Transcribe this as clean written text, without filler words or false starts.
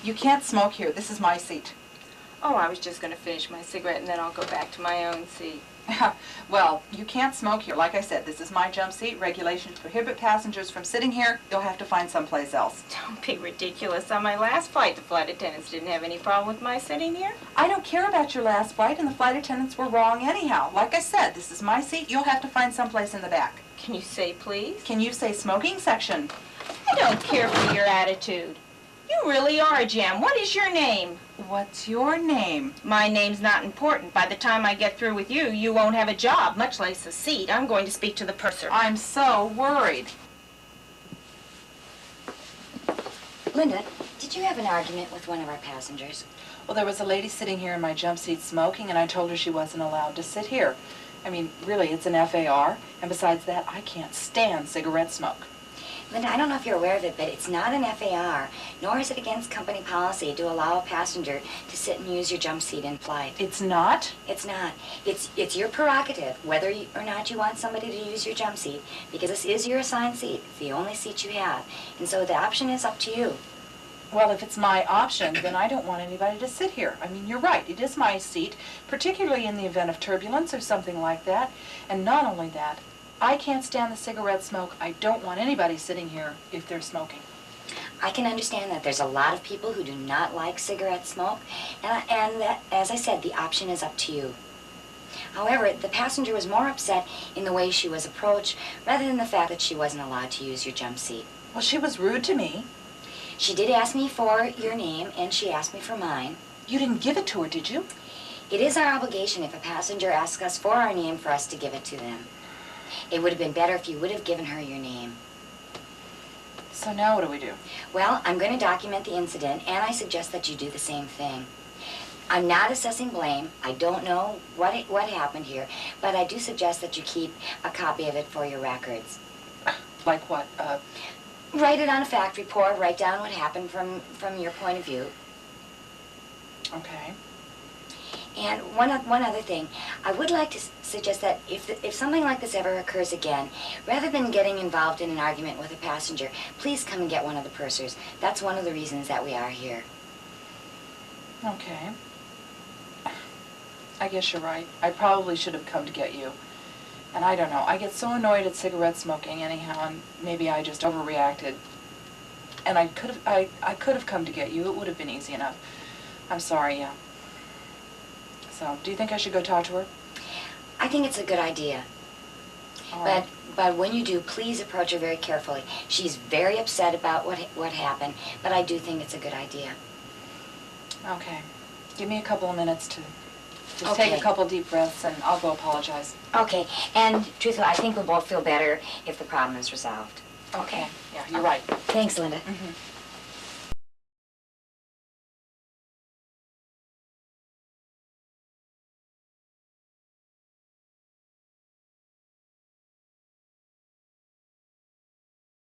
You can't smoke here. This is my seat. Oh, I was just going to finish my cigarette and then I'll go back to my own seat. Well, you can't smoke here. Like I said, this is my jump seat. Regulations prohibit passengers from sitting here. You'll have to find someplace else. Don't be ridiculous. On my last flight, the flight attendants didn't have any problem with my sitting here. I don't care about your last flight, and the flight attendants were wrong anyhow. Like I said, this is my seat. You'll have to find someplace in the back. Can you say please? Can you say smoking section? I don't care for your attitude. You really are a gem. What is your name? What's your name? My name's not important. By the time I get through with you, you won't have a job, much less a seat. I'm going to speak to the purser. I'm so worried. Linda, did you have an argument with one of our passengers? Well, there was a lady sitting here in my jump seat smoking, and I told her she wasn't allowed to sit here. I mean, really, it's an FAR, and besides that, I can't stand cigarette smoke. Linda, I don't know if you're aware of it, but it's not an FAR, nor is it against company policy to allow a passenger to sit and use your jump seat in flight. It's not? It's not. It's your prerogative, whether or not you want somebody to use your jump seat, because this is your assigned seat. It's the only seat you have, and so the option is up to you. Well, if it's my option, then I don't want anybody to sit here. I mean, you're right. It is my seat, particularly in the event of turbulence or something like that. And not only that, I can't stand the cigarette smoke. I don't want anybody sitting here if they're smoking. I can understand that there's a lot of people who do not like cigarette smoke, and that, as I said, the option is up to you. However, the passenger was more upset in the way she was approached rather than the fact that she wasn't allowed to use your jump seat. Well, she was rude to me. She did ask me for your name, and she asked me for mine. You didn't give it to her, did you? It is our obligation if a passenger asks us for our name for us to give it to them. It would have been better if you would have given her your name. So now what do we do? Well, I'm going to document the incident, and I suggest that you do the same thing. I'm not assessing blame. I don't know what happened here, but I do suggest that you keep a copy of it for your records. Like what? Write it on a fact report. Write down what happened from your point of view. Okay. And one other thing, I would like to suggest that if something like this ever occurs again, rather than getting involved in an argument with a passenger, please come and get one of the pursers. That's one of the reasons that we are here. Okay. I guess you're right. I probably should have come to get you. And I don't know. I get so annoyed at cigarette smoking anyhow, and maybe I just overreacted. And I could have come to get you. It would have been easy enough. I'm sorry, yeah. So, do you think I should go talk to her? I think it's a good idea. All right. But when you do, please approach her very carefully. She's very upset about what happened, but I do think it's a good idea. Okay. Give me a couple of minutes to just Okay. take a couple deep breaths, and I'll go apologize. Okay, and truthfully, I think we'll both feel better if the problem is resolved. Okay. Yeah, you're right. Thanks, Linda. Mm-hmm.